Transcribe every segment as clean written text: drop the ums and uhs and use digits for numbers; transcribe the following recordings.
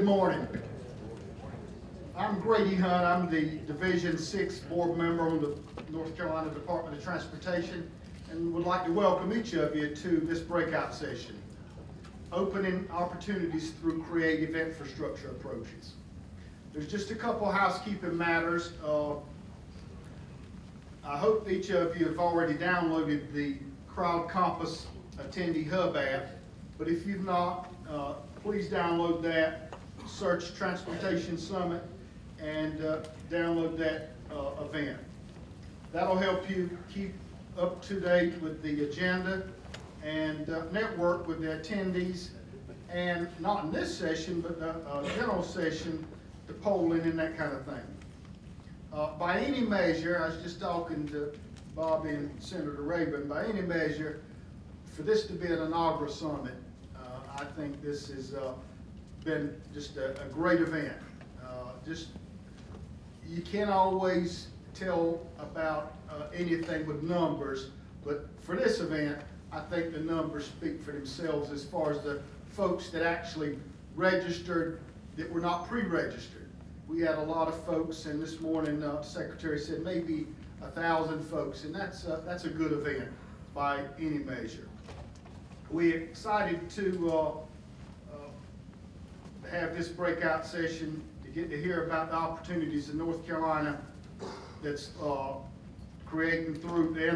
Good morning. I'm Grady Hunt. I'm the Division 6 board member on the North Carolina Department of Transportation and would like to welcome each of you to this breakout session, opening opportunities through creative infrastructure approaches. There's just a couple housekeeping matters. I hope each of you have already downloaded the Crowd Compass Attendee Hub app, but if you've not, please download that, search Transportation Summit, and download that event. That'll help you keep up to date with the agenda and network with the attendees, and not in this session, but the general session, the polling and that kind of thing. By any measure, I was just talking to Bobby and Senator Rabin, by any measure, for this to be an inaugural summit, I think this has been just a great event. You can't always tell about anything with numbers, but for this event, I think the numbers speak for themselves as far as the folks that actually registered that were not pre-registered. We had a lot of folks, and this morning the Secretary said maybe 1,000 folks, and that's a good event by any measure. We're excited to have this breakout session to get to hear about the opportunities in North Carolina that's creating through the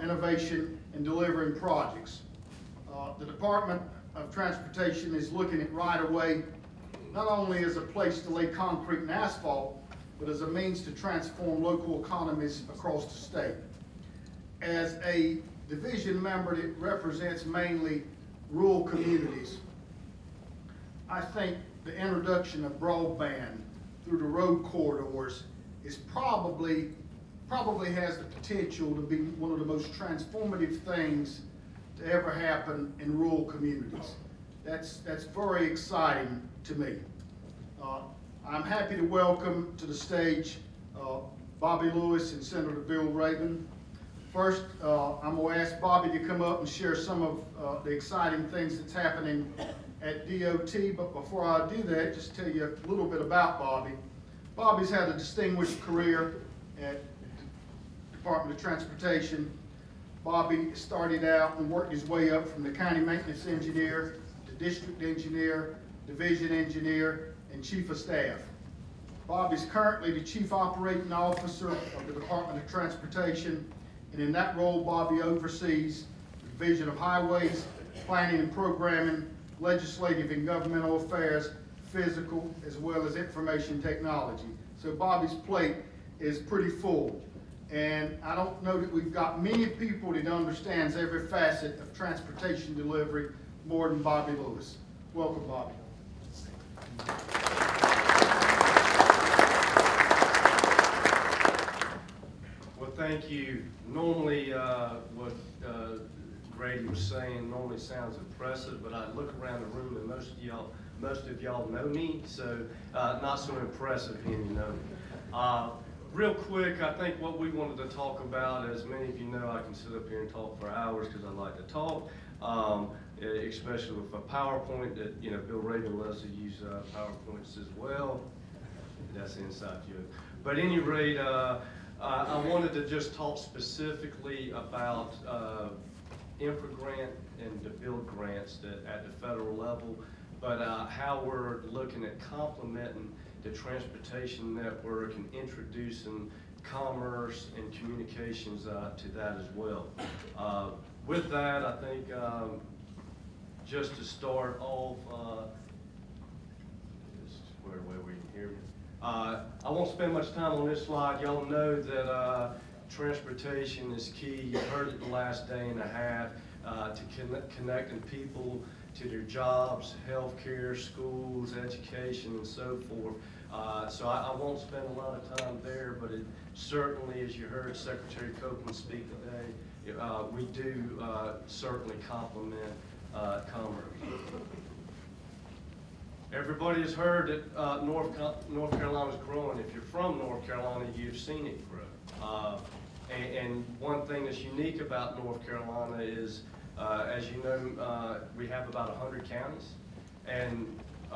innovation and delivering projects. The Department of Transportation is looking at right-of-way not only as a place to lay concrete and asphalt, but as a means to transform local economies across the state. As a division member that represents mainly rural communities, I think the introduction of broadband through the road corridors is probably has the potential to be one of the most transformative things to ever happen in rural communities. That's very exciting to me. I'm happy to welcome to the stage Bobby Lewis and Senator Bill Rabin. First, I'm going to ask Bobby to come up and share some of the exciting things that's happening at DOT, but before I do that, just tell you a little bit about Bobby. Bobby's had a distinguished career at the Department of Transportation. Bobby started out and worked his way up from the county maintenance engineer to district engineer, division engineer, and chief of staff. Bobby's currently the chief operating officer of the Department of Transportation, and in that role, Bobby oversees the Division of Highways, Planning and Programming, Legislative and Governmental Affairs, Physical, as well as Information Technology. So Bobby's plate is pretty full. And I don't know that we've got many people that understands every facet of transportation delivery more than Bobby Lewis. Welcome, Bobby. Well, thank you. Normally, what Grady was saying normally sounds impressive, but I look around the room and most of y'all know me, so not so impressive being you know me. Real quick, I think what we wanted to talk about, as many of you know, I can sit up here and talk for hours because I like to talk, especially with a PowerPoint that, Bill Rabin loves to use PowerPoints as well. That's an inside joke. But at any rate, I wanted to just talk specifically about infra grant and the build grants at the federal level, but how we're looking at complementing the transportation network and introducing commerce and communications to that as well. With that, I think just to start off, where we can hear me. I won't spend much time on this slide. Y'all know that transportation is key. You've heard it the last day and a half to connecting people to their jobs, healthcare, schools, education, and so forth. So I won't spend a lot of time there, but it certainly, as you heard Secretary Copeland speak today, we do certainly complement commerce. Everybody has heard that North Carolina's growing. If you're from North Carolina, you've seen it grow. And one thing that's unique about North Carolina is, as you know, we have about 100 counties, and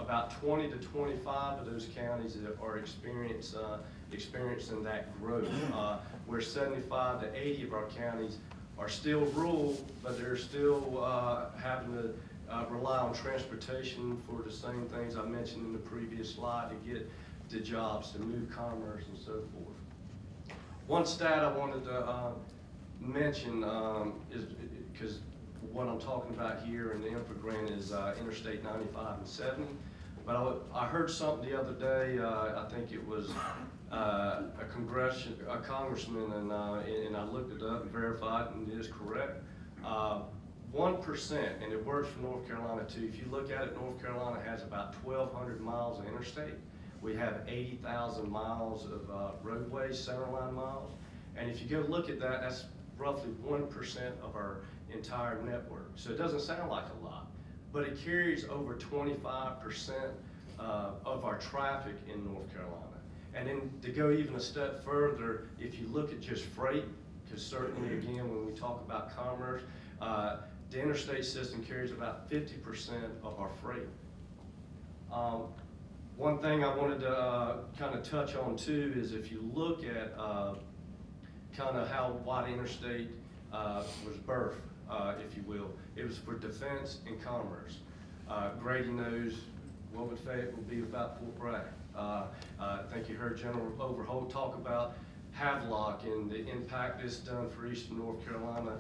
about 20 to 25 of those counties that are experiencing that growth, where 75 to 80 of our counties are still rural, but they're still having to rely on transportation for the same things I mentioned in the previous slide to get the jobs, to move commerce and so forth. One stat I wanted to mention is, because what I'm talking about here in the infra grant is Interstate 95 and 70. But I heard something the other day, I think it was a congressman, and I looked it up and verified, and it is correct. 1%, and it works for North Carolina too. If you look at it, North Carolina has about 1,200 miles of interstate. We have 80,000 miles of roadways, centerline miles. And if you go look at that, that's roughly 1% of our entire network. So it doesn't sound like a lot, but it carries over 25% of our traffic in North Carolina. And then to go even a step further, if you look at just freight, because certainly again, when we talk about commerce, the interstate system carries about 50% of our freight. One thing I wanted to kind of touch on too is if you look at kind of why the interstate was birthed, if you will. It was for defense and commerce. Grady knows what would Fayetteville be without Fort Bragg. I think you heard General Overholt talk about Havelock and the impact it's done for Eastern North Carolina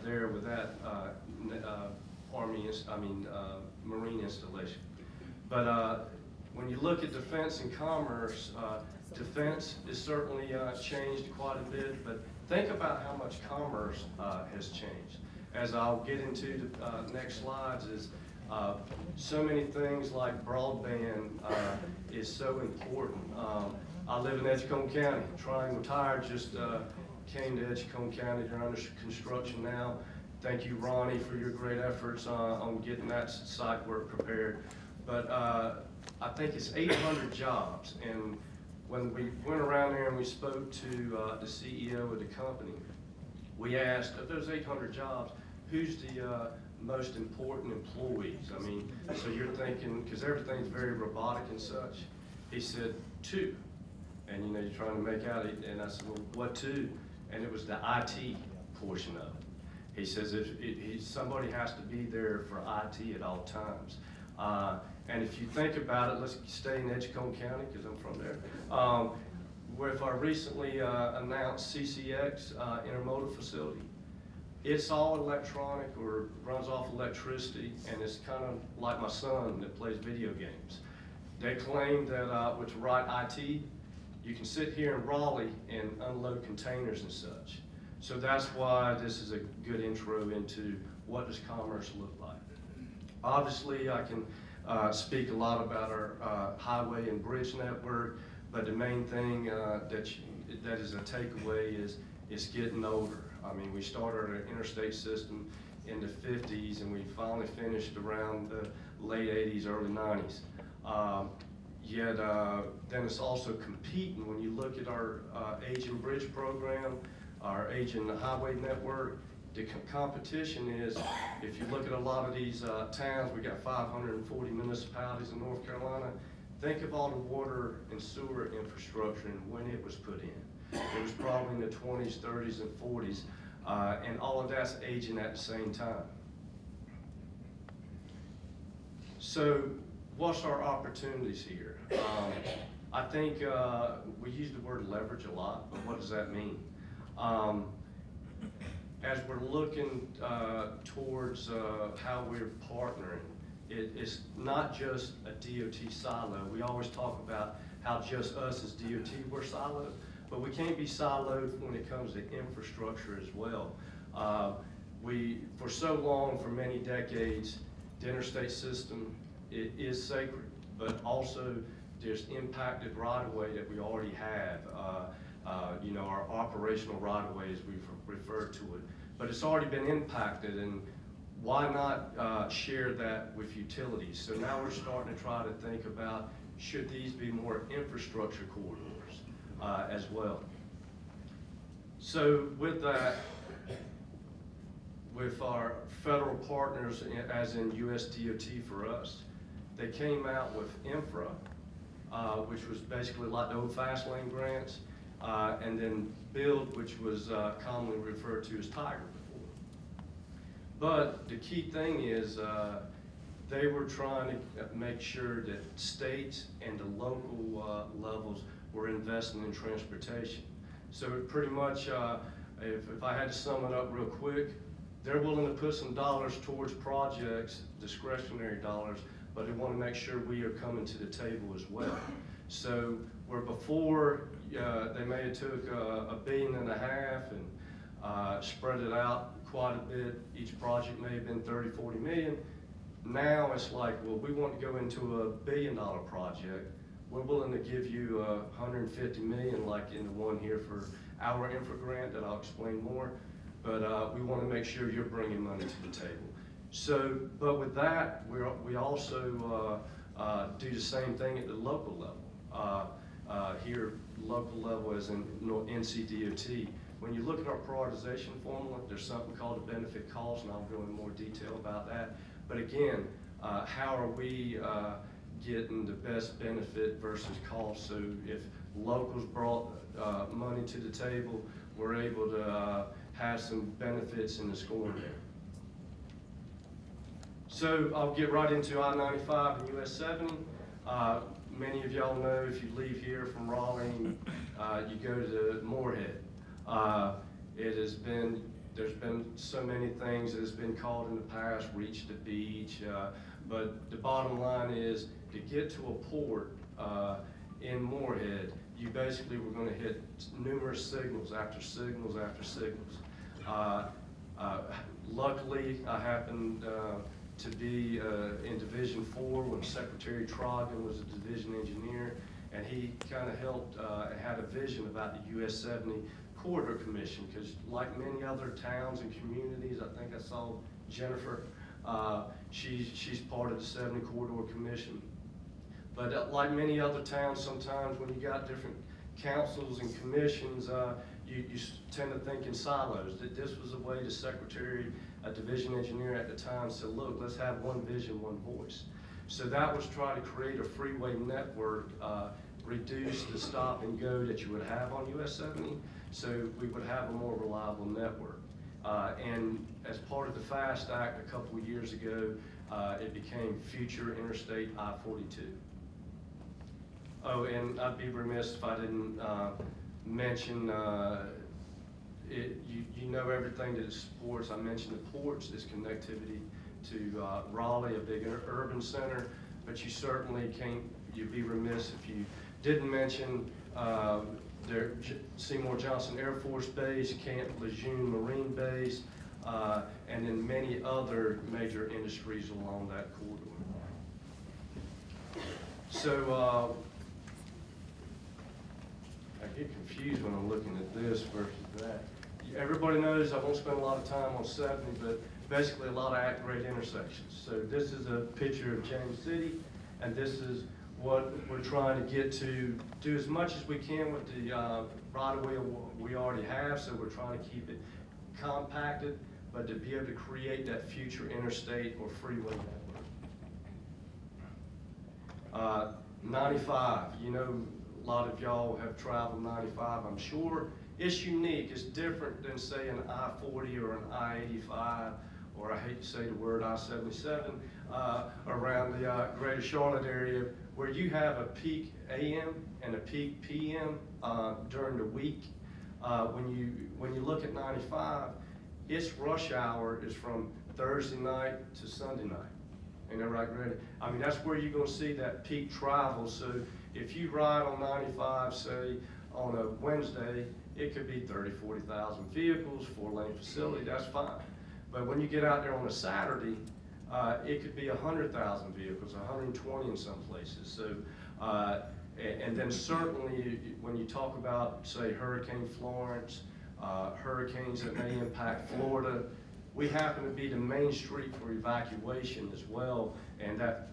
there with that Marine installation. But when you look at defense and commerce, defense is certainly changed quite a bit, but think about how much commerce has changed. As I'll get into the next slides is so many things like broadband is so important. I live in Edgecombe County. Triangle Tire just came to Edgecombe County. They're under construction now. Thank you, Ronnie, for your great efforts on getting that site work prepared. But I think it's 800 jobs, and when we went around there and we spoke to the CEO of the company, we asked, of those 800 jobs, who's the most important employees? I mean, so you're thinking, because everything's very robotic and such. He said, 2. And you know, you're trying to make out it, and I said, well, what 2? And it was the IT portion of it. He says somebody has to be there for IT at all times. And if you think about it, let's stay in Edgecombe County, because I'm from there. With our recently announced CCX intermodal facility, it's all electronic or runs off electricity, and it's kind of like my son that plays video games. They claim that with the right IT, you can sit here in Raleigh and unload containers and such. So that's why this is a good intro into what does commerce look like. Obviously, I can speak a lot about our highway and bridge network, but the main thing that is a takeaway is it's getting older. I mean, we started our interstate system in the 50s, and we finally finished around the late 80s, early 90s. Yet then it's also competing. When you look at our aging bridge program, our aging highway network, the competition is, if you look at a lot of these towns, we got 540 municipalities in North Carolina. Think of all the water and sewer infrastructure and when it was put in. It was probably in the 20s, 30s, and 40s, and all of that's aging at the same time. So what's our opportunities here? I think we use the word leverage a lot, but what does that mean? As we're looking towards how we're partnering, it's not just a DOT silo. We always talk about how just us as DOT, we're siloed, but we can't be siloed when it comes to infrastructure as well. For so long, for many decades, the interstate system is sacred, but also there's impacted right-of-way that we already have. You know, our operational right-of-way, as we've referred to it. But it's already been impacted, and why not share that with utilities? So now we're starting to try to think about, should these be more infrastructure corridors as well? So with that, with our federal partners, as in USDOT for us, they came out with infra, which was basically like the old fast lane grants, and then build, which was commonly referred to as Tiger before. But the key thing is they were trying to make sure that states and the local levels were investing in transportation. So it pretty much, if I had to sum it up real quick, they're willing to put some dollars towards projects, discretionary dollars, but they want to make sure we are coming to the table as well. So where before they may have took $1.5 billion and spread it out quite a bit, each project may have been 30, 40 million. Now it's like, well, we want to go into $1 billion project. We're willing to give you 150 million, like in the one here for our infra grant that I'll explain more. But we want to make sure you're bringing money to the table. So, but with that, we also do the same thing at the local level. Here, local level as in NCDOT. When you look at our prioritization formula, there's something called a benefit cost, and I'll go into more detail about that. But again, how are we getting the best benefit versus cost? So if locals brought money to the table, we're able to have some benefits in the scoring there. So I'll get right into I-95 and US 70. Many of y'all know if you leave here from Raleigh, you go to Moorhead. There's been so many things that has been called in the past, reach the beach, but the bottom line is to get to a port in Moorhead, you basically were going to hit numerous signals after signals after signals. Luckily, I happened to be in Division 4 when Secretary Trogan was a division engineer, and he kind of helped and had a vision about the US 70 Corridor Commission, because like many other towns and communities, I think I saw Jennifer, she's part of the 70 Corridor Commission. But like many other towns, sometimes when you got different councils and commissions, you tend to think in silos. That this was a way the secretary, a division engineer at the time, said, look, let's have one vision, one voice. So that was trying to create a freeway network, reduce the stop and go that you would have on US 70, so we would have a more reliable network. And as part of the FAST Act a couple of years ago, it became Future Interstate I-42. Oh, and I'd be remiss if I didn't mention, you know everything that it supports. I mentioned the ports, this connectivity to Raleigh, a big urban center, but you certainly can't, you'd be remiss if you didn't mention their Seymour Johnson Air Force Base, Camp Lejeune Marine Base, and then many other major industries along that corridor. So I get confused when I'm looking at this versus that. Everybody knows I won't spend a lot of time on 70, but basically a lot of great intersections. So this is a picture of James City, and this is what we're trying to get to do as much as we can with the right-of-way we already have, so we're trying to keep it compacted, but to be able to create that future interstate or freeway network. 95, you know, a lot of y'all have traveled 95, I'm sure. It's unique, it's different than say an I-40 or an I-85, or I hate to say the word I-77, around the greater Charlotte area, where you have a peak AM and a peak PM during the week. When you look at 95, its rush hour is from Thursday night to Sunday night. Ain't that right, Grady? I mean, that's where you're gonna see that peak travel. So if you ride on 95, say, on a Wednesday, it could be 30, 40,000 vehicles, 4-lane facility, that's fine. But when you get out there on a Saturday, it could be 100,000 vehicles, 120 in some places. So, and then certainly when you talk about, say, Hurricane Florence, hurricanes that may impact Florida, we happen to be the main street for evacuation as well, and that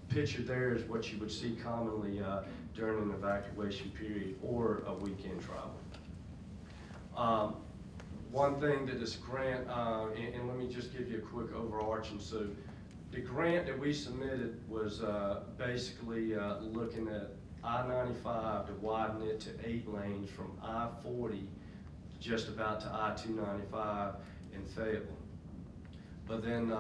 picture there is what you would see commonly during an evacuation period or a weekend travel. One thing that this grant, and let me just give you a quick overarching, so the grant that we submitted was basically looking at I-95 to widen it to 8 lanes from I-40 just about to I-295 in Fayetteville. But then,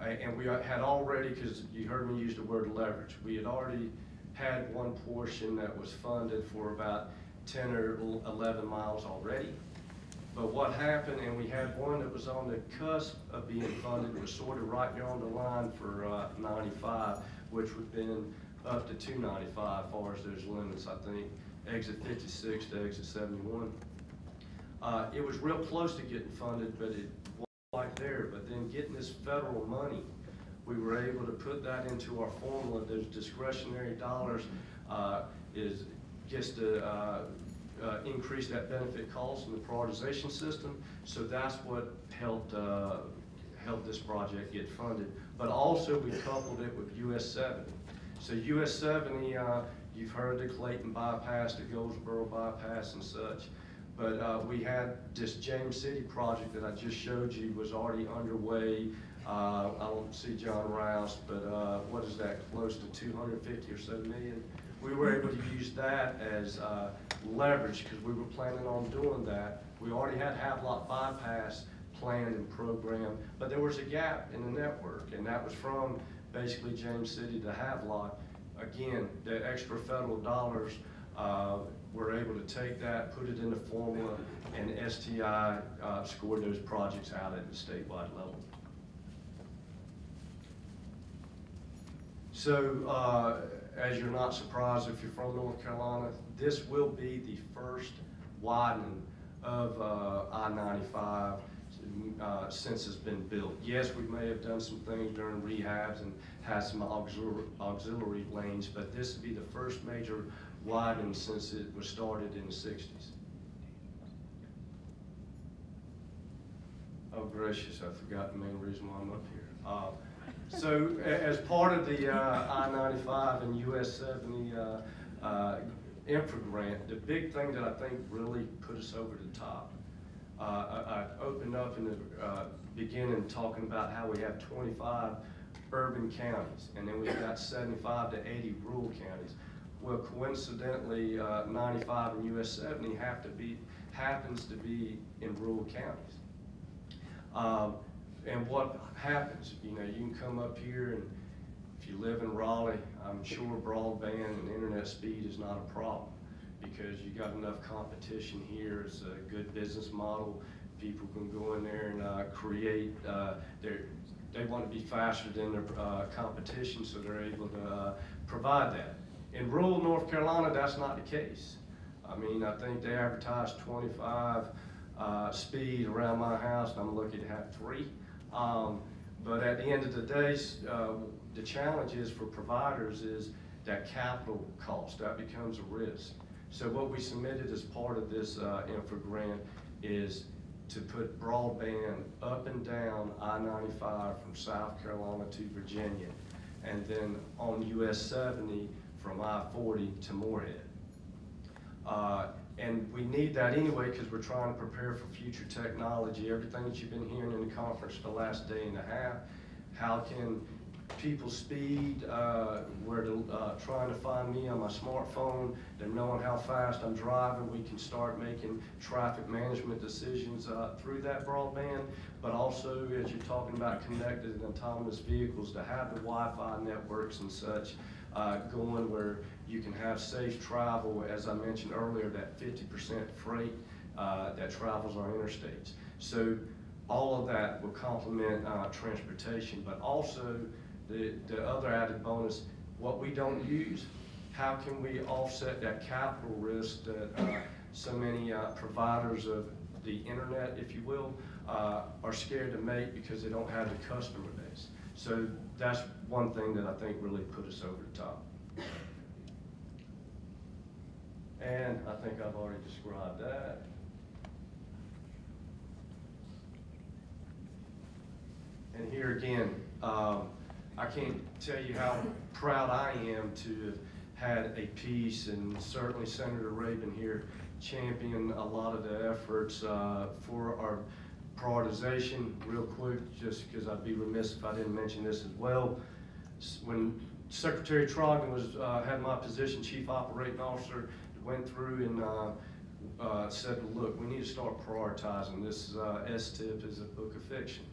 and we had already, because you heard me use the word leverage, we had already had one portion that was funded for about 10 or 11 miles already. But what happened, and we had one that was on the cusp of being funded, was sort of right there on the line for 95, which would have been up to 295 as far as those limits, I think, exit 56 to exit 71. It was real close to getting funded, but it wasn't quite there. But then getting this federal money, we were able to put that into our formula. Those discretionary dollars gets to increase that benefit cost in the prioritization system. So that's what helped this project get funded. But also we coupled it with US 70. So US 70, you've heard the Clayton bypass, the Goldsboro bypass and such. But we had this James City project that I just showed you was already underway. I don't see John Rouse, but what is that, close to 250 or so million? We were able to use that as leverage because we were planning on doing that. We already had Havelock bypass planned and programmed, but there was a gap in the network, and that was from basically James City to Havelock. Again, the extra federal dollars, we're able to take that, put it in the formula, and STI scored those projects out at the statewide level. So, as you're not surprised if you're from North Carolina, this will be the first widening of I-95 since it's been built. Yes, we may have done some things during rehabs and had some auxiliary lanes, but this will be the first major widening since it was started in the 60s. Oh gracious, I forgot the main reason why I'm up here. So as part of the I-95 and US 70 infra grant, the big thing that I think really put us over the top, I opened up in the beginning talking about how we have 25 urban counties, and then we've got 75 to 80 rural counties. Well, coincidentally, 95 and US 70 happens to be in rural counties. And what happens, you know, you can come up here, and if you live in Raleigh, I'm sure broadband and internet speed is not a problem because you got enough competition here. It's a good business model. People can go in there and create they want to be faster than their competition, so they're able to provide that. In rural North Carolina, that's not the case. I mean, I think they advertise 25 speed around my house, and I'm lucky to have 3. But at the end of the day, the challenge is for providers is that capital cost. That becomes a risk. So what we submitted as part of this infra grant is to put broadband up and down I-95 from South Carolina to Virginia, and then on US 70 from I-40 to Moorhead. And we need that anyway because we're trying to prepare for future technology. Everything that you've been hearing in the conference the last day and a half, how can people speed, where to trying to find me on my smartphone, they're knowing how fast I'm driving. We can start making traffic management decisions through that broadband, but also as you're talking about connected and autonomous vehicles, to have the Wi-Fi networks and such going where you can have safe travel, as I mentioned earlier, that 50% freight that travels on interstates. So all of that will complement transportation, but also the other added bonus, what we don't use, how can we offset that capital risk that so many providers of the internet, if you will, are scared to make because they don't have the customer base. So that's one thing that I think really put us over the top. And I think I've already described that. And here again, I can't tell you how proud I am to have had a piece, and certainly Senator Rabin here championed a lot of the efforts for our prioritization, real quick, just because I'd be remiss if I didn't mention this as well. When Secretary Trogdon was had my position, Chief Operating Officer, went through and said, look, we need to start prioritizing. This STIP is a book of fiction.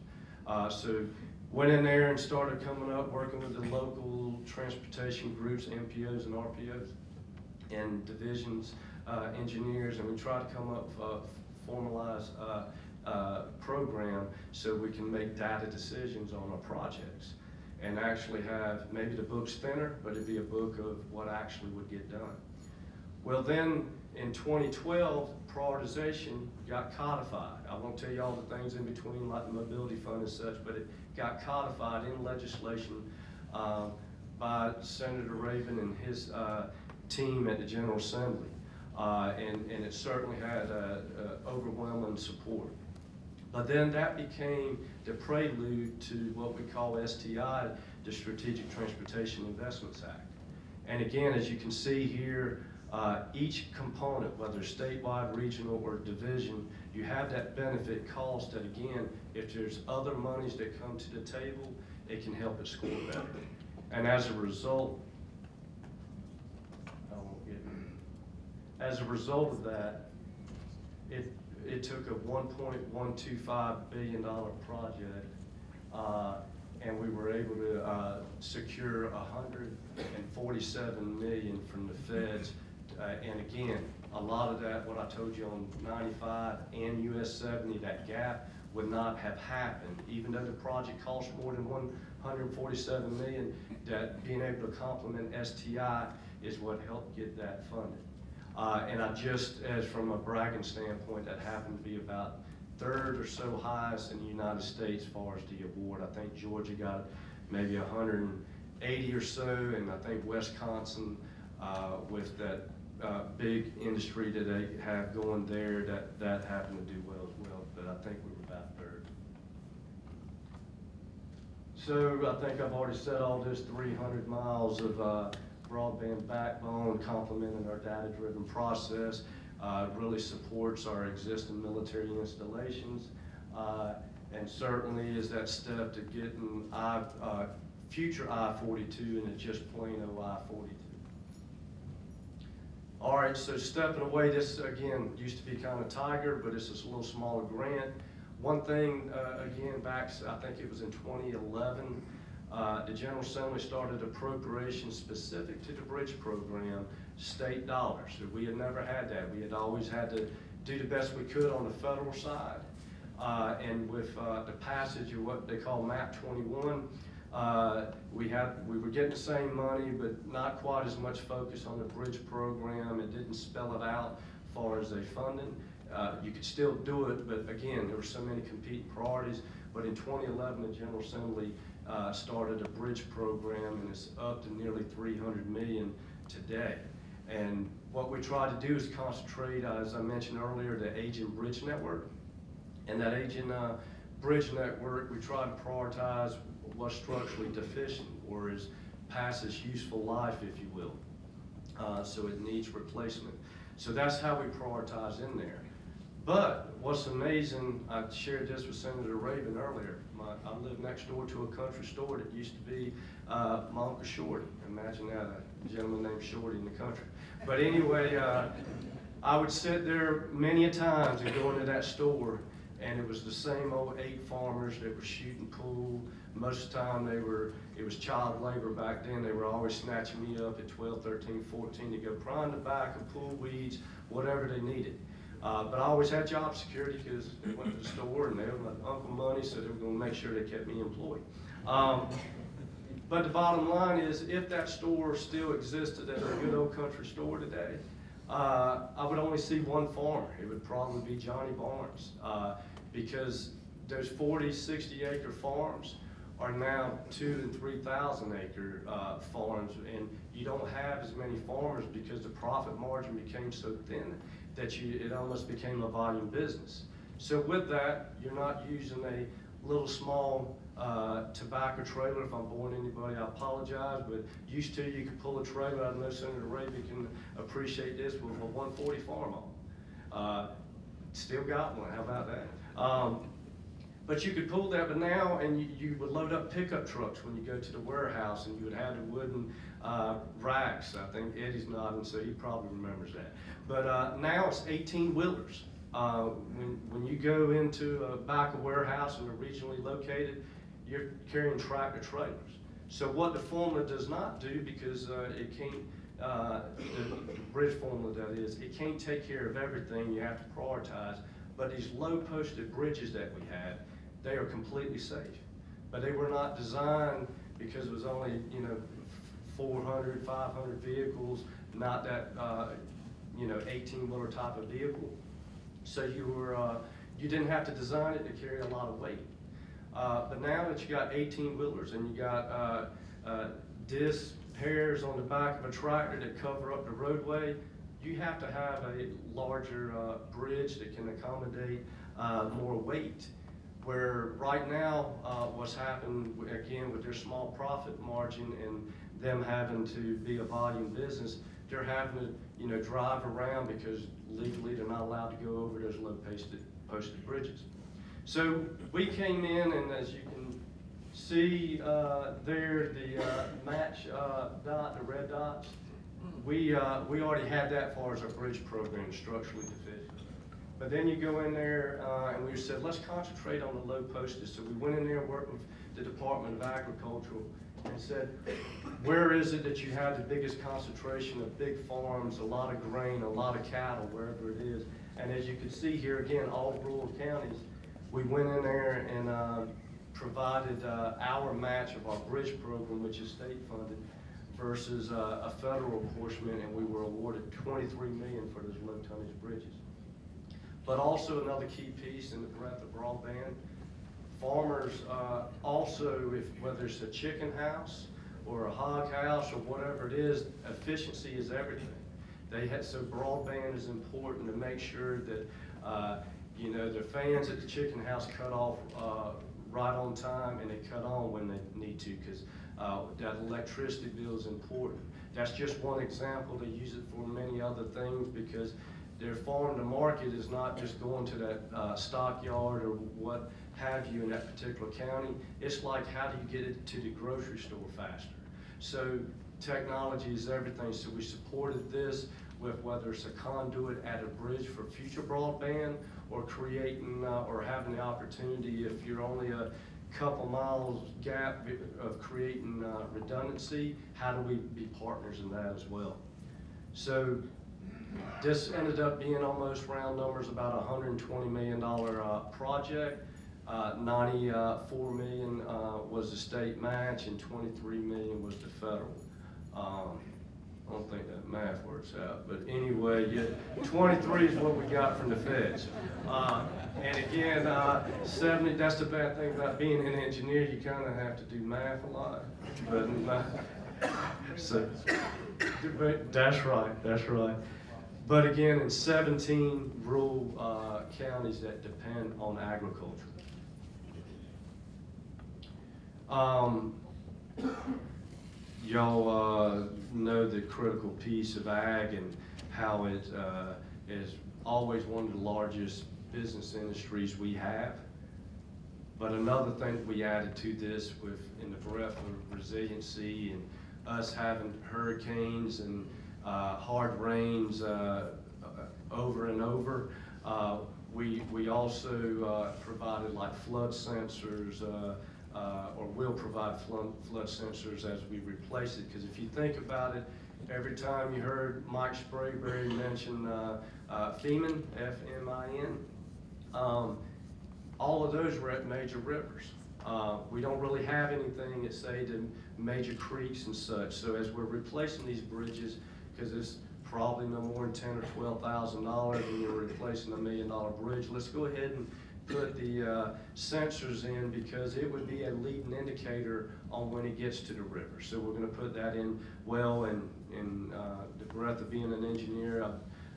So went in there and started coming up, working with the local transportation groups, MPOs and RPOs, and divisions, engineers, and we tried to come up with a formalized program so we can make data decisions on our projects and actually have, maybe the book's thinner, but it'd be a book of what actually would get done. Well then, in 2012, prioritization got codified. I won't tell you all the things in between, like the mobility fund and such, but it got codified in legislation by Senator Rabin and his team at the General Assembly. And it certainly had overwhelming support. But then that became the prelude to what we call STI, the Strategic Transportation Investments Act. And again, as you can see here, each component, whether statewide, regional, or division, you have that benefit cost that, again, if there's other monies that come to the table, it can help it score better. And as a result, of that, it took a $1.125 billion project, and we were able to secure $147 million from the feds. And again, a lot of that, what I told you on 95 and US 70, that gap would not have happened. Even though the project cost more than $147 million, that being able to complement STI is what helped get that funded. And I just, as from a bragging standpoint, that happened to be about third or so highest in the United States as far as the award. I think Georgia got maybe 180 or so, and I think Wisconsin, with that big industry that they have going there, that happened to do well as well, but I think we were about third. So I think I've already said all this, 300 miles of broadband backbone complementing our data-driven process, really supports our existing military installations, and certainly is that step to getting future I-42 and it's just plain old I-42. All right, so stepping away, this again used to be kind of Tiger, but it's a little smaller grant. One thing, again, back, I think it was in 2011, the General Assembly started appropriations specific to the bridge program, state dollars. So we had never had that. We had always had to do the best we could on the federal side. And with the passage of what they call MAP 21, we were getting the same money, but not quite as much focus on the bridge program. It didn't spell it out as far as they funding. You could still do it, but again, there were so many competing priorities. But in 2011, the General Assembly started a bridge program, and it's up to nearly $300 million today. And what we try to do is concentrate, as I mentioned earlier, the aging bridge network. And that aging bridge network, we try to prioritize what's structurally deficient or is past its useful life, if you will. So it needs replacement. So that's how we prioritize in there. But what's amazing, I shared this with Senator Rabin earlier. I live next door to a country store that used to be my Uncle Shorty. Imagine that, a gentleman named Shorty in the country. But anyway, I would sit there many a times and go into that store, and it was the same old 8 farmers that were shooting pool. Most of the time it was child labor back then. They were always snatching me up at 12, 13, 14 to go prime the back and pull weeds, whatever they needed. But I always had job security because they went to the store and they owed my uncle money, so they were going to make sure they kept me employed. But the bottom line is, if that store still existed as a good old country store today, I would only see one farmer. It would probably be Johnny Barnes, because those 40, 60 acre farms are now 2,000 and 3,000 acre farms, and you don't have as many farmers because the profit margin became so thin that it almost became a volume business. So with that, you're not using a little small tobacco trailer. If I'm boring anybody, I apologize, but used to, you could pull a trailer. I know Senator Rabin can appreciate this with a 140 farm on. Still got one, how about that? But you could pull that, but now, and you would load up pickup trucks when you go to the warehouse, and you would have the wooden racks. I think Eddie's nodding, so he probably remembers that. But now it's 18-wheelers. When you go into a back of warehouse and they're regionally located, you're carrying tractor trailers. So what the formula does not do, because it can't, the bridge formula that is, it can't take care of everything, you have to prioritize. But these low posted bridges that we had, they are completely safe. But they were not designed because it was only, 400, 500 vehicles, not that, 18-wheeler type of vehicle. So you didn't have to design it to carry a lot of weight. But now that you got 18-wheelers and you got disc pairs on the back of a tractor that cover up the roadway, you have to have a larger bridge that can accommodate more weight. Where right now, what's happened, again, with their small profit margin and them having to be a volume business, they're having to, drive around because legally they're not allowed to go over those low posted bridges. So we came in, and as you can see there, the match dot, the red dots, we already had that far as our bridge program, structurally deficient. But then you go in there, and we said, let's concentrate on the low postage. So we went in there and worked with the Department of Agriculture and said, where is it that you have the biggest concentration of big farms, a lot of grain, a lot of cattle, wherever it is. And as you can see here, again, all rural counties, we went in there and provided our match of our bridge program, which is state funded, versus a federal apportionment, and we were awarded $23 million for those low tonnage bridges. But also another key piece in the breadth of broadband, farmers also, whether it's a chicken house or a hog house or whatever it is, efficiency is everything. So broadband is important to make sure that the fans at the chicken house cut off right on time, and they cut on when they need to, because that electricity bill is important. That's just one example. They use it for many other things, because their farm to market is not just going to that stockyard or what have you in that particular county. It's like, how do you get it to the grocery store faster? So technology is everything. So we supported this with whether it's a conduit at a bridge for future broadband, or creating or having the opportunity, if you're only a couple miles gap of creating redundancy, how do we be partners in that as well? So this ended up being almost, round numbers, about a $120 million project. 94 million was the state match, and 23 million was the federal. I don't think that math works out, but anyway, 23 is what we got from the feds. And again, 70, that's the bad thing about being an engineer, you kind of have to do math a lot. But so, that's right. But again, in 17 rural counties that depend on agriculture. Y'all know the critical piece of ag and how it is always one of the largest business industries we have. But another thing that we added to this in the breadth of resiliency and us having hurricanes and hard rains over and over, we also provided like flood sensors, or will provide flood sensors as we replace it. Because if you think about it, every time you heard Mike Sprayberry mention FEMIN, F-M-I-N, all of those were at major rivers. We don't really have anything at, say, the major creeks and such. So as we're replacing these bridges, because it's probably no more than $10,000 or $12,000 and you're replacing a $1 million bridge, let's go ahead and put the sensors in, because it would be a leading indicator on when it gets to the river. So we're going to put that in well, and the breadth of being an engineer,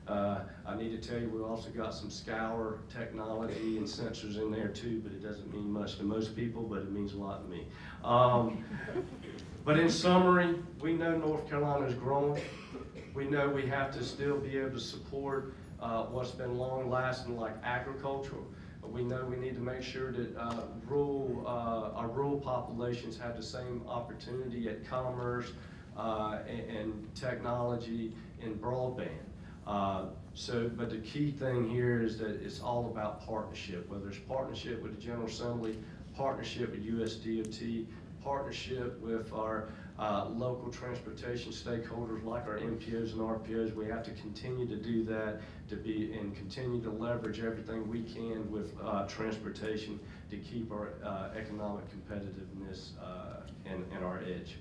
I need to tell you, we also got some scour technology and sensors in there too, but it doesn't mean much to most people, but it means a lot to me. But in summary, we know North Carolina is growing. We know we have to still be able to support what's been long lasting, like agriculture. We know we need to make sure that our rural populations have the same opportunity at commerce and technology and broadband. But the key thing here is that it's all about partnership, whether it's partnership with the General Assembly, partnership with USDOT, partnership with our local transportation stakeholders like our MPOs and RPOs. We have to continue to do that and continue to leverage everything we can with transportation to keep our economic competitiveness and our edge.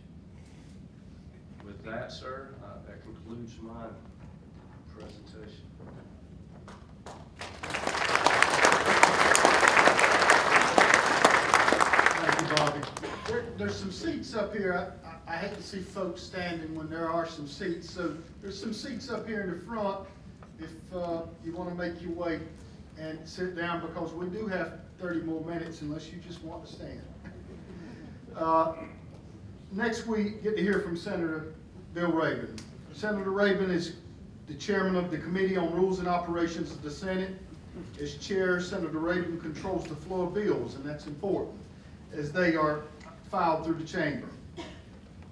With that, sir, that concludes my presentation. Thank you, Bobby. There's some seats up here. I hate to see folks standing when there are some seats. So there's some seats up here in the front if you want to make your way and sit down, because we do have 30 more minutes unless you just want to stand. Next we get to hear from Senator Bill Rabon. Senator Rabon is the chairman of the Committee on Rules and Operations of the Senate. As chair, Senator Rabon controls the flow of bills, and that's important, as they are filed through the chamber.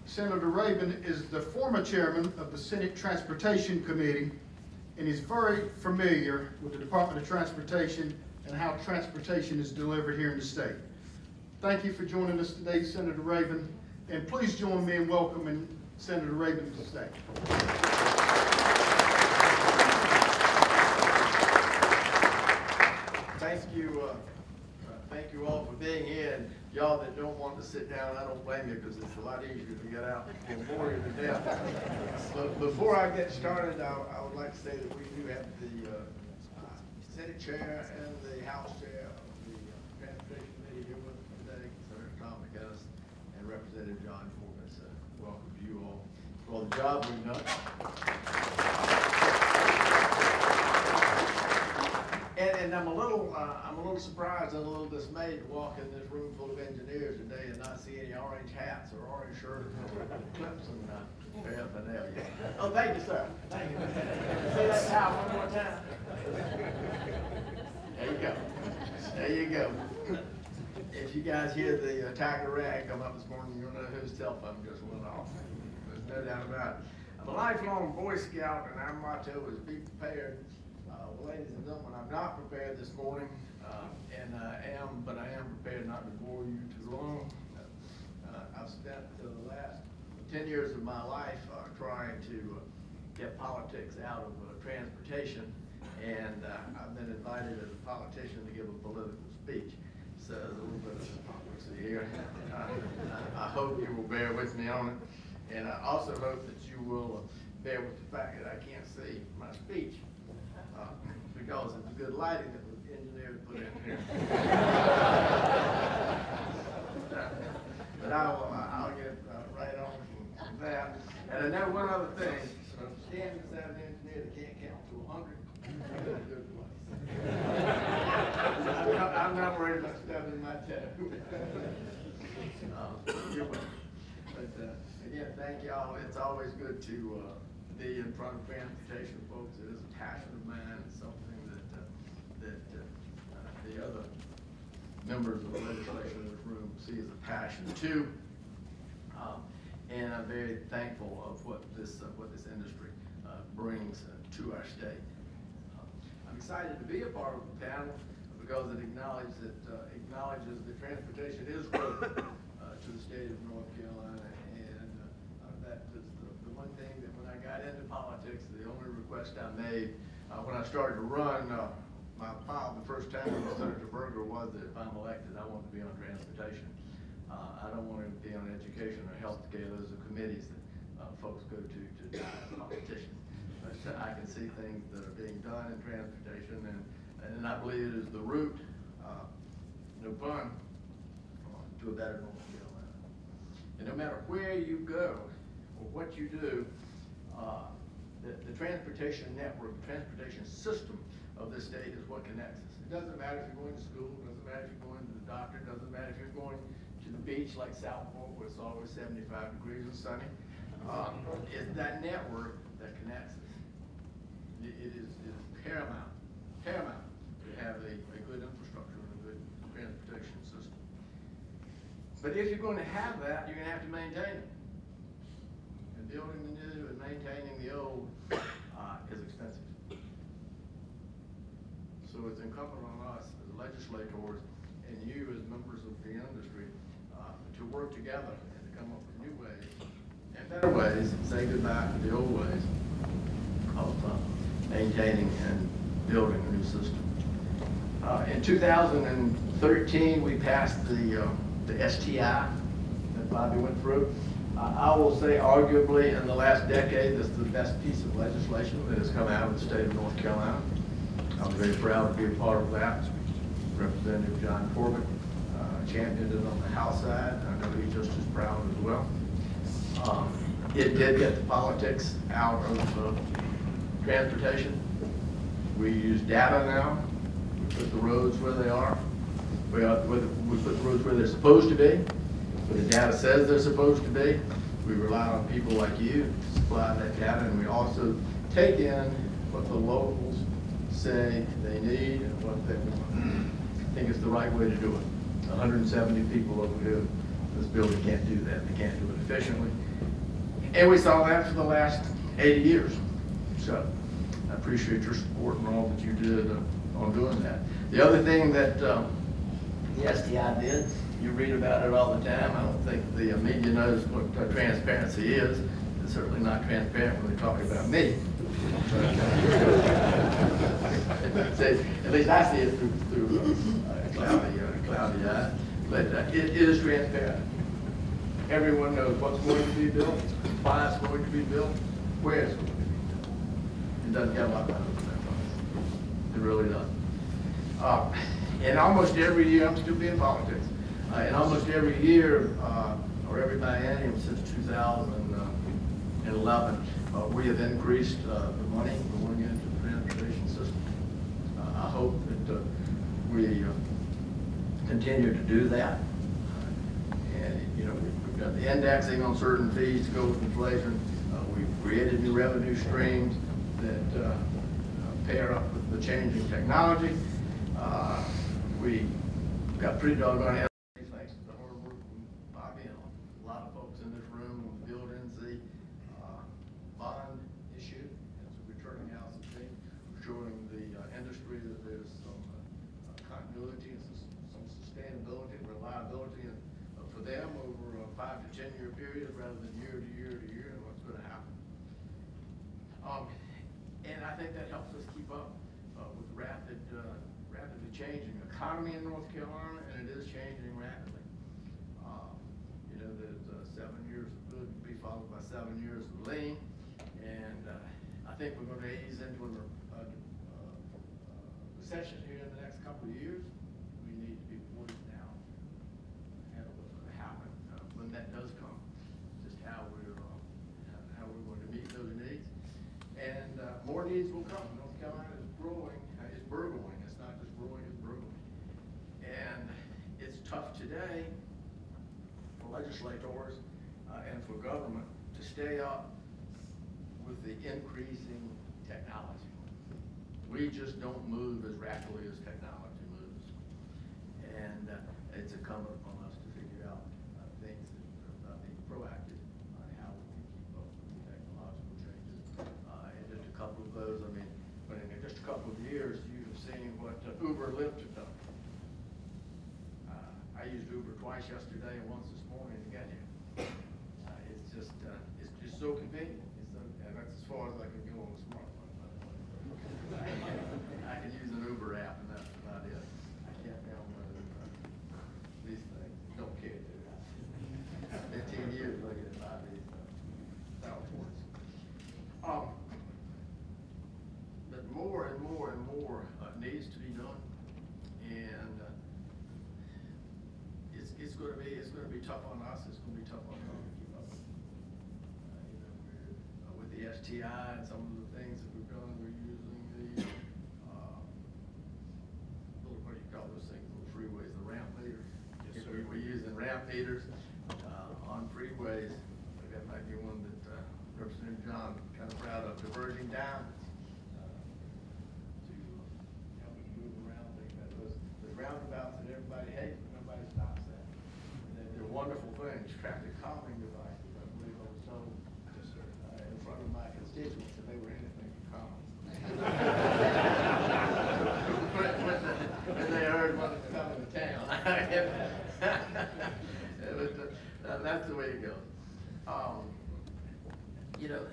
Senator Rabon is the former chairman of the Senate Transportation Committee and is very familiar with the Department of Transportation and how transportation is delivered here in the state. Thank you for joining us today, Senator Rabon, and please join me in welcoming Senator Rabon to the stage. Thank you all for being here, and y'all that don't want to sit down, I don't blame you, because it's a lot easier to get out and bore you to death. But before I get started, I would like to say that we do have the Senate Chair and the House Chair of the Transportation Committee here with us today, Senator Tom McInnes and Representative John Corbett. So welcome to you all for all the job we've done. And I'm a little surprised and a little dismayed to walk in this room full of engineers today and not see any orange hats or orange shirts or clips and paraphernalia. Oh, thank you, sir. Thank you. Say that towel one more time. There you go. There you go. If you guys hear the tiger rag come up this morning, you'll know whose cell phone just went off. There's no doubt about it. I'm a lifelong Boy Scout, and our motto is be prepared. Well, ladies and gentlemen, I'm not prepared this morning, but I am prepared not to bore you too long. I've spent the last 10 years of my life trying to get politics out of transportation, and I've been invited as a politician to give a political speech. So there's a little bit of hypocrisy here. I hope you will bear with me on it, and I also hope that you will bear with the fact that I can't see my speech. Because of the good lighting that the engineers put in here. But I'll get right on from that. And I know one other thing. Standing beside an engineer that can't count to 100, that's a good place. I'm not worried about stubbing my toe. But again, thank y'all. It's always good to be in front of transportation folks. It is a passion of mine. It's something that the other members of the legislation in this room see as a passion too. And I'm very thankful of what this industry brings to our state. I'm excited to be a part of the panel because it acknowledges that transportation is critical to the state of North Carolina, and that is the one thing that when I got into politics, the only request I made when I started to run, my file the first time with Senator Berger was that if I'm elected, I want to be on transportation. I don't want to be on education or health care. Those are committees that folks go to die as politicians. But I can see things that are being done in transportation, and I believe it is the route, no pun, to a better North Carolina. And no matter where you go or what you do, the transportation network, the transportation system of this state is what connects us. It doesn't matter if you're going to school, it doesn't matter if you're going to the doctor, it doesn't matter if you're going to the beach like South Fork where it's always 75 degrees and sunny. It's that network that connects us. It is paramount to have a good infrastructure. But if you're going to have that, you're going to have to maintain it. And building the new and maintaining the old is expensive. So it's incumbent on us as legislators and you as members of the industry to work together and to come up with new ways and better ways, say goodbye to the old ways of maintaining and building a new system. In 2013, we passed the STI that Bobby went through. I will say arguably in the last decade, this is the best piece of legislation that has come out of the state of North Carolina. I'm very proud to be a part of that. Representative John Corbett championed it on the House side. I know he's just as proud as well. It did get the politics out of transportation. We use data now. We put the roads where they are. We put the roads where they're supposed to be, where the data says they're supposed to be. We rely on people like you to supply that data, and we also take in what the locals say they need and what they want. I think it's the right way to do it. 170 people over here in this building can't do that. They can't do it efficiently. And we saw that for the last 80 years. So I appreciate your support and all that you did on doing that. The other thing that the STI did, you read about it all the time. I don't think the media knows what transparency is. It's certainly not transparent when they talk about me. At least I see it through cloudy eye. But it is transparent. Everyone knows what's going to be built, why it's going to be built, where it's going to be built. It doesn't get a lot better than that. It really does. And almost every year, I'm still being politics, and almost every year, or every biennium since 2011, we have increased the money going into the transportation system. I hope that we continue to do that. And, you know, we've got the indexing on certain fees to go with inflation. We've created new revenue streams that pair up with the changing technology. We got pretty doggone healthy thanks to the hard work from Bobby and a lot of folks in this room on the buildings, the bond issue. It's a returning house of thing, showing the industry that there's some continuity and some sustainability, reliability for them over a 5 to 10 year period rather than year to year to year and what's going to happen. And I think that helps us keep up with the rapidly changing economy in North Carolina, and it is changing rapidly. You know, there's 7 years of good to be followed by 7 years of lean, and I think we're going to ease into a recession here in the next couple of years. We need to be poised now ahead of what's going to happen when that does come. Just how we're going to meet those needs, and more needs will come. North Carolina is growing, it's burgeoning. It's not just growing, it's burgeoning. And it's tough today for legislators and for government to stay up with the increasing technology. We just don't move as rapidly as technology moves. And it's incumbent upon us to figure out things that being proactive on how we can keep up with the technological changes. And just a couple of those, I mean, but in just a couple of years, you've seen what Uber and Lyft have done. I used Uber twice yesterday and once this morning to get here. It's just so convenient. And that's as far as I can go on the smartphone. I can use an Uber app and that's about it. I can't download these things. Don't care to. 15 years looking at my these Salesforce. But more and more and more needs to be done, and it's going to be tough on us. It's going to be tough on them to keep up. You know, with the STI and some of the things that we've done, we're using the what do you call those things? Little freeways, the ramp meters. Yes, sir. We're using ramp meters on freeways. That might be one that Representative John kind of proud of, diverging down to help us move around. Those roundabouts that everybody hates, but nobody stops at. They're that's the way it goes. You know,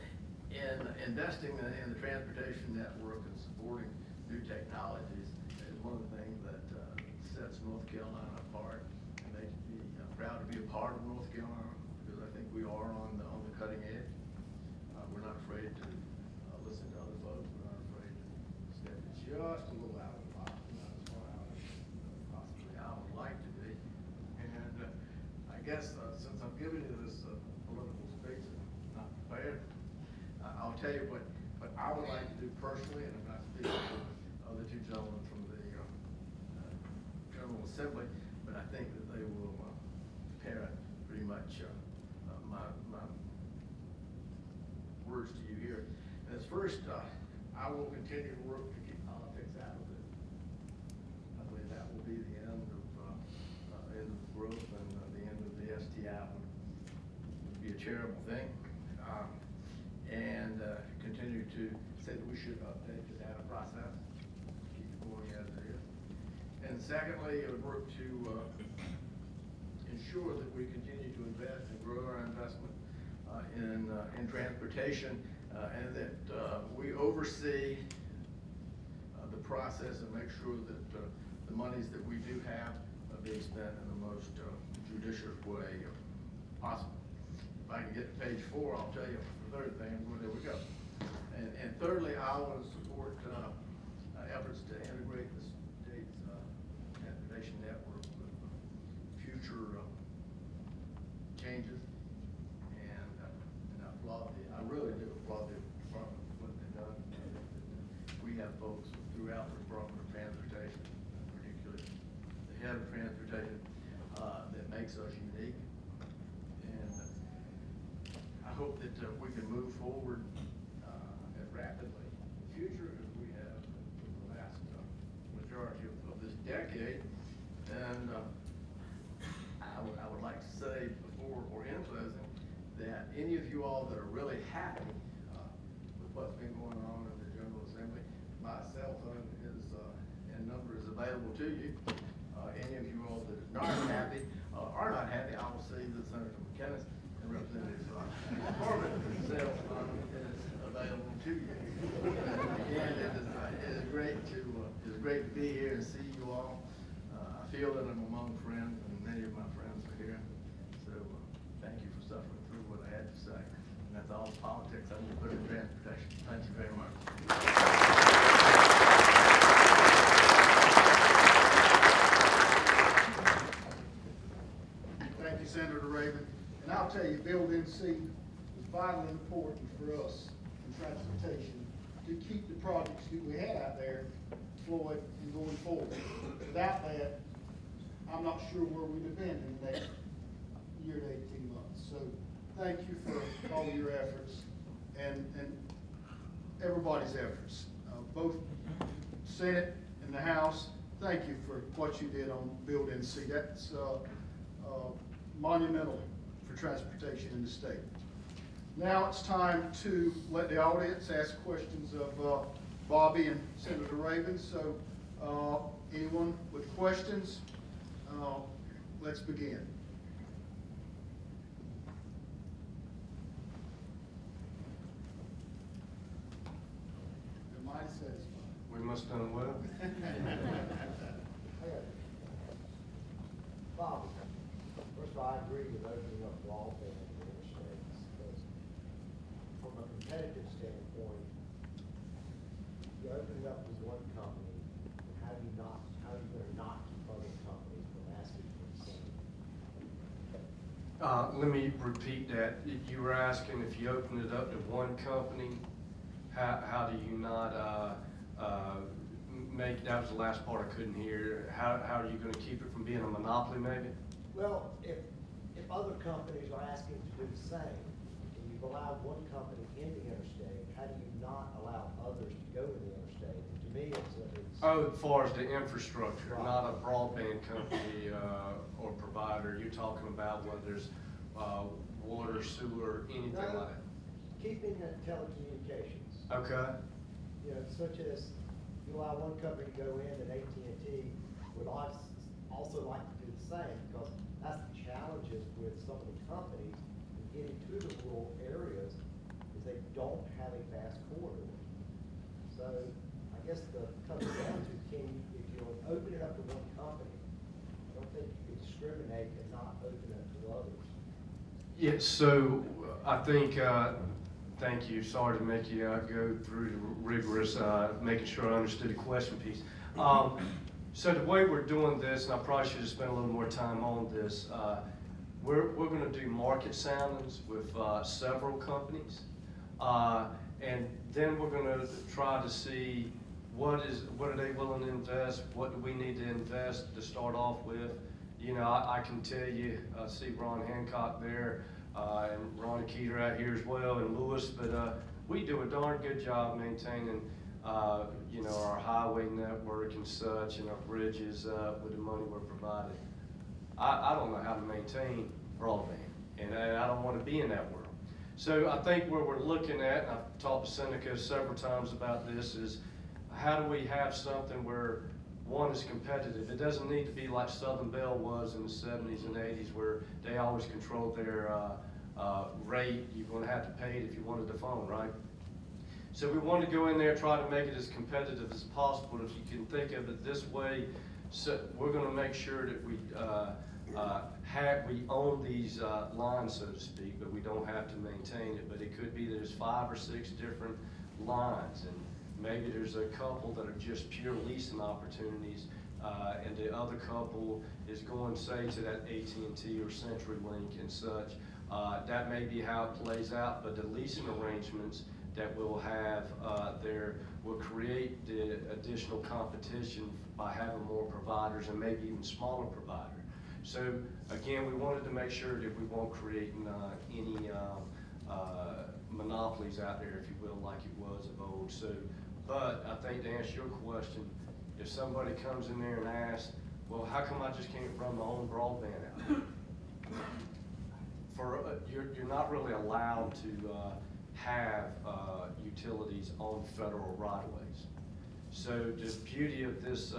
in investing in the transportation network and supporting new technologies is one of the things that sets North Carolina apart and makes me proud to be a part of North Carolina, because I think we are on the cutting edge. We're not afraid to listen to other folks. We're not afraid to step just a little out of the box, not as far out as possibly I would like to be. And I guess since I'm giving you this political speech, and not prepared, I'll tell you what I would like to do personally, and I'm not speaking for the two gentlemen from the General Assembly, but I think that they will parrot pretty much my words to you here. And as first, I will continue to work to keep politics out of it. I believe that will be the end of growth, and the end of the STI would be a charitable thing. And continue to say that we should update the data process, keep it going as it is. And secondly, it would work to ensure that we continue to invest and grow our investment in transportation, and that we oversee the process and make sure that the monies that we do have are being spent in the most judicious way possible. If I can get to page 4, I'll tell you the third thing. Well, there we go. And thirdly, I want to support efforts to integrate the state's transportation network with future changes. And I really do applaud the department for what they've done. We have folks throughout the Department of Transportation, particularly the head of transportation, that makes us unique. And I hope that we can move forward as rapidly in the future as we have in the last majority of this decade. And I would like to say before or in closing that any of you all that are really happy with what's been going on in the General Assembly, my cell phone is and number is available to you. Any of you all that are not happy, I will see that Senator McKinnis and Representative Corbett cell phone is available to you. Again, it is great to be here and see you all. I feel that I'm among friends, and many of my friends are here. So thank you for suffering through what I had to say. And that's all the politics I'm going to put in transportation. Thank you very much. Thank you, Senator Raven. And I'll tell you, Bill NC is vitally important for us in transportation to keep the projects that we had out there flowing and going forward. Without that, I'm not sure where we'd have been in the next year to 18 months. So thank you for all your efforts and everybody's efforts, both Senate and the House. Thank you for what you did on Bill NC. That's monumental for transportation in the state. Now it's time to let the audience ask questions of Bobby and Senator Raven. So anyone with questions, let's begin. They're mighty satisfied. We must have done well. Bob, first of all, I agree with opening up broadband in the interstates, because from a competitive standpoint, you're opening up with one company, and how are you going to not keep other companies from asking for the same? Let me repeat that. You were asking if you open it up to one company, how do you not that was the last part I couldn't hear. How are you going to keep it from being a monopoly, maybe? Well, if other companies are asking to do the same, and you've allowed one company in the interstate, how do you not allow others to go in the interstate? And to me, it's Oh, as far as the infrastructure, Right. not a broadband company or provider. You're talking about whether there's water, sewer, anything like that. Keeping the telecommunications. Okay. You know, such as you allow one company to go in and AT&T would also like to do the same, because that's the challenges with some of the companies in getting to the rural areas, is they don't have a fast corridor. So I guess comes down to, if you'll open it up to one company, I don't think you can discriminate and not open it to others. Yeah, so I think, thank you, sorry to make you go through the rigorous, making sure I understood the question piece. So the way we're doing this, and I probably should have spent a little more time on this, we're gonna do market soundings with several companies. And then we're gonna try to see what are they willing to invest, what do we need to invest to start off with. You know, I can tell you, I see Ron Hancock there, and Ronnie Keeter out here as well, and Lewis, but we do a darn good job maintaining, you know, our highway network and such, and our bridges with the money we're provided. I don't know how to maintain broadband, and I don't want to be in that world. So I think where we're looking at, and I've talked to Seneca several times about this, is how do we have something where one is competitive? It doesn't need to be like Southern Bell was in the 70s and 80s, where they always controlled their rate. You're going to have to pay it if you wanted the phone, right? So we want to go in there and try to make it as competitive as possible. If you can think of it this way, so we're going to make sure that we own these lines, so to speak, but we don't have to maintain it. But it could be there's 5 or 6 different lines, and maybe there's a couple that are just pure leasing opportunities, and the other couple is going, say, to that AT&T or CenturyLink and such. That may be how it plays out, but the leasing arrangements that we'll have there will create the additional competition by having more providers and maybe even smaller providers. So again, we wanted to make sure that we won't create any monopolies out there, if you will, like it was of old. So, but I think to answer your question, if somebody comes in there and asks, well, how come I just can't run my own broadband out? You're not really allowed to have utilities on federal right-of-ways. So the beauty of this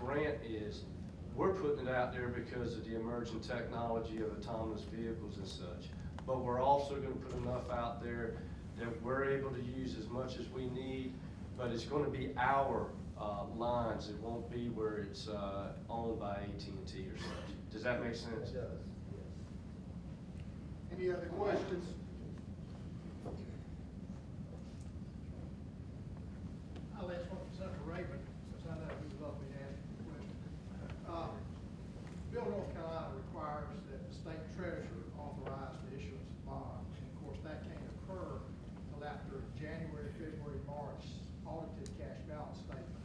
grant is we're putting it out there because of the emerging technology of autonomous vehicles and such. But we're also going to put enough out there that we're able to use as much as we need, but it's going to be our lines. It won't be where it's owned by AT&T or such. Does that make sense? It does, yes. Any other questions? I'll ask one from Senator Raymond, since I know he would love me to ask a question. Bill, North Carolina requires that the state treasurer authorize the issuance of bonds. And of course, that can't occur until after January, February, March audited cash balance statement.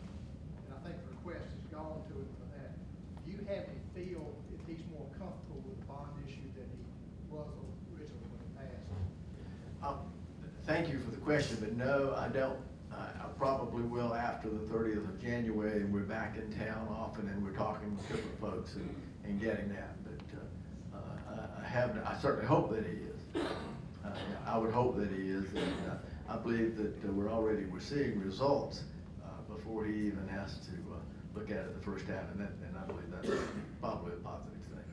And I think the request has gone to him for that. Do you have any feel if he's more comfortable with the bond issue than he was originally when it passed? Thank you for the question, but no, I don't. I probably will after the 30th of January, and we're back in town often, and we're talking to different folks and getting that. But I certainly hope that he is. I would hope that he is, and I believe that we're seeing results before he even has to look at it the first time, and I believe that's probably a positive thing.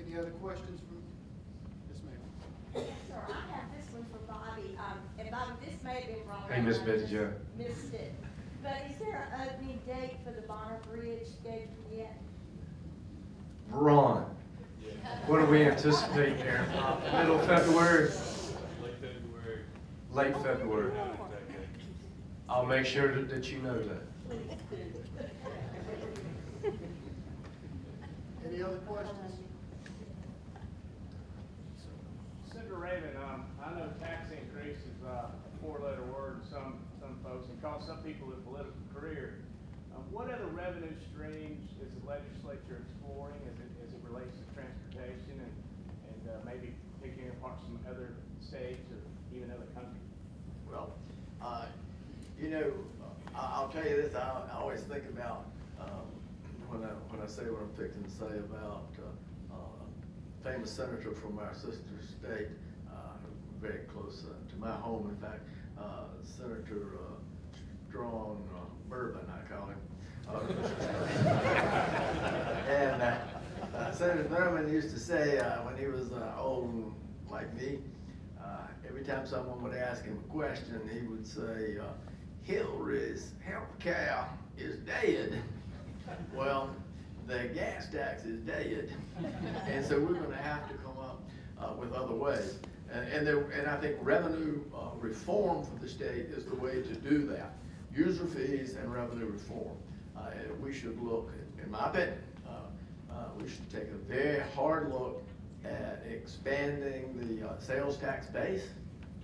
Any other questions from, yes, ma'am? Sir, I have this one for Bobby. And Bobby, this may have been wrong. Hey, Miss I Betty just Jo. Missed it. But is there an opening date for the Bonner Bridge scheduled yet? Ron, what do we anticipate there? Middle February? Late February. Late February. I'll make sure that you know that. Any other questions? Senator Raven, I know tax increase is a 4-letter word to some folks and costs some people a political career. What other revenue streams is the legislature exploring as it relates to transportation and maybe picking apart some other states or even other countries? Well, you know, I'll tell you this. I always think about when I say what I'm fixing to say about a famous senator from our sister state, very close to my home. In fact, Senator Strong Bourbon, I call him. And Senator Thurman used to say when he was old like me, every time someone would ask him a question, he would say, Hillary's health care is dead. Well, the gas tax is dead. And so we're gonna have to come up with other ways. And I think revenue reform for the state is the way to do that. User fees and revenue reform. We should look, in my opinion, we should take a very hard look at expanding the sales tax base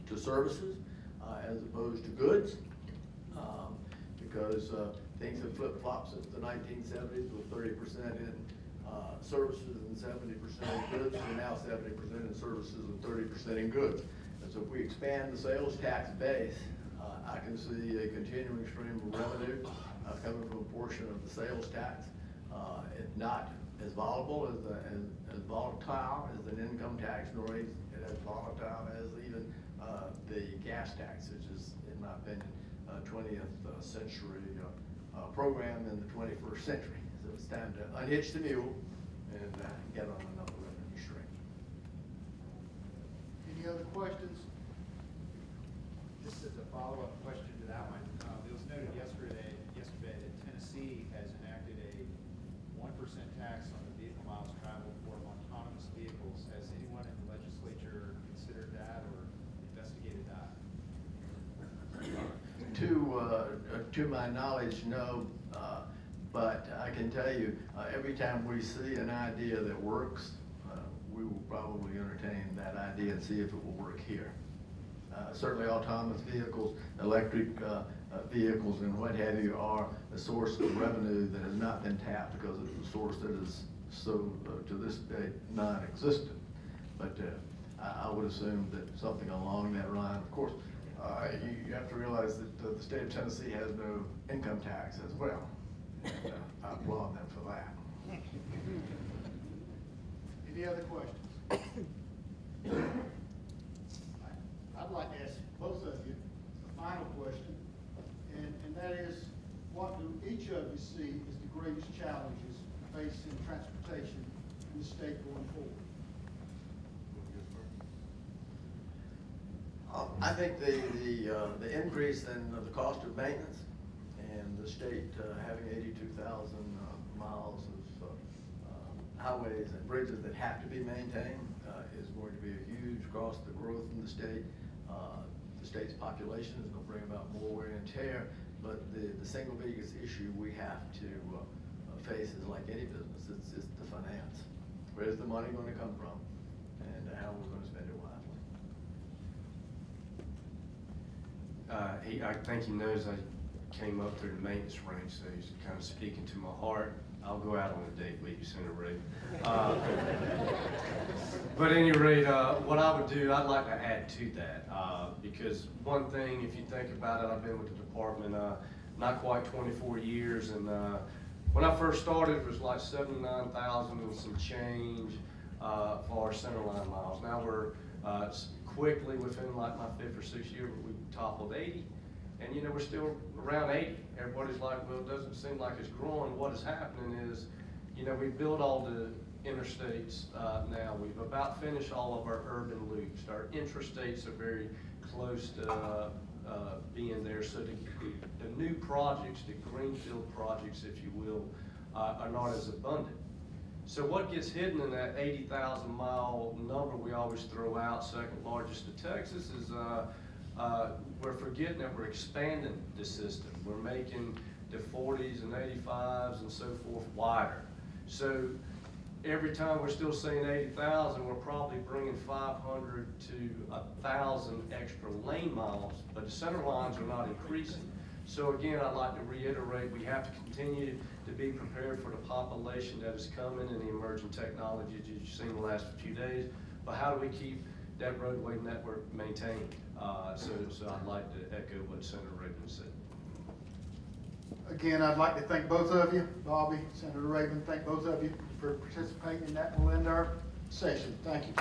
to services as opposed to goods, because things have flip-flopped since the 1970s with 30% in services and 70% in goods, and now 70% in services and 30% in goods. And so if we expand the sales tax base, I can see a continuing stream of revenue coming from a portion of the sales tax. It's not as volatile as volatile as an income tax, nor as volatile as even the gas tax, which is, in my opinion, 20th century program in the 21st century. So it's time to unhitch the mule and get on another revenue stream. Any other questions? Just as a follow-up question to that one, it was noted yesterday that Tennessee has enacted a 1% tax on the vehicle miles traveled for autonomous vehicles. Has anyone in the legislature considered that or investigated that? To my knowledge, no, but I can tell you, every time we see an idea that works, we will probably entertain that idea and see if it will work here. Certainly autonomous vehicles, electric vehicles and what have you are a source of revenue that has not been tapped because it's a source that is so, to this day, non-existent. But I would assume that something along that line, of course, you have to realize that the state of Tennessee has no income tax as well. And, I applaud them for that. Any other questions? I'd like to ask both of you a final question, and that is, what do each of you see as the greatest challenges facing transportation in the state going forward? I think the increase in the cost of maintenance and the state having 82,000 miles of highways and bridges that have to be maintained is going to be a huge cost. The growth in the state, the state's population is going to bring about more wear and tear, but the single biggest issue we have to face is like any business, it's the finance. Where's the money going to come from and how we're going to spend it wisely. I think he knows I came up through the maintenance range, so he's kind of speaking to my heart. I'll go out on a date with you, Senator Reagan. But at any rate, what I would do, I'd like to add to that, because one thing, if you think about it, I've been with the department not quite 24 years, and when I first started, it was like 79,000 and some change for our centerline miles. Now we're quickly within like my 5th or 6th year, we toppled 80. And you know, we're still around 80. Everybody's like, well, it doesn't seem like it's growing. What is happening is, you know, we built all the interstates now. We've about finished all of our urban loops. Our intrastates are very close to being there. So the new projects, the greenfield projects, if you will, are not as abundant. So what gets hidden in that 80,000 mile number we always throw out, second largest to Texas, is we're forgetting that we're expanding the system. We're making the 40s and 85s and so forth wider. So every time we're still saying 80,000, we're probably bringing 500 to 1,000 extra lane miles, but the center lines are not increasing. So again, I'd like to reiterate, we have to continue to be prepared for the population that is coming and the emerging technologies you've seen the last few days, but how do we keep that roadway network maintained? So I'd like to echo what Senator Raven said. Again, I'd like to thank both of you, Bobby, Senator Raven, thank both of you for participating in that. We'll end our session. Thank you.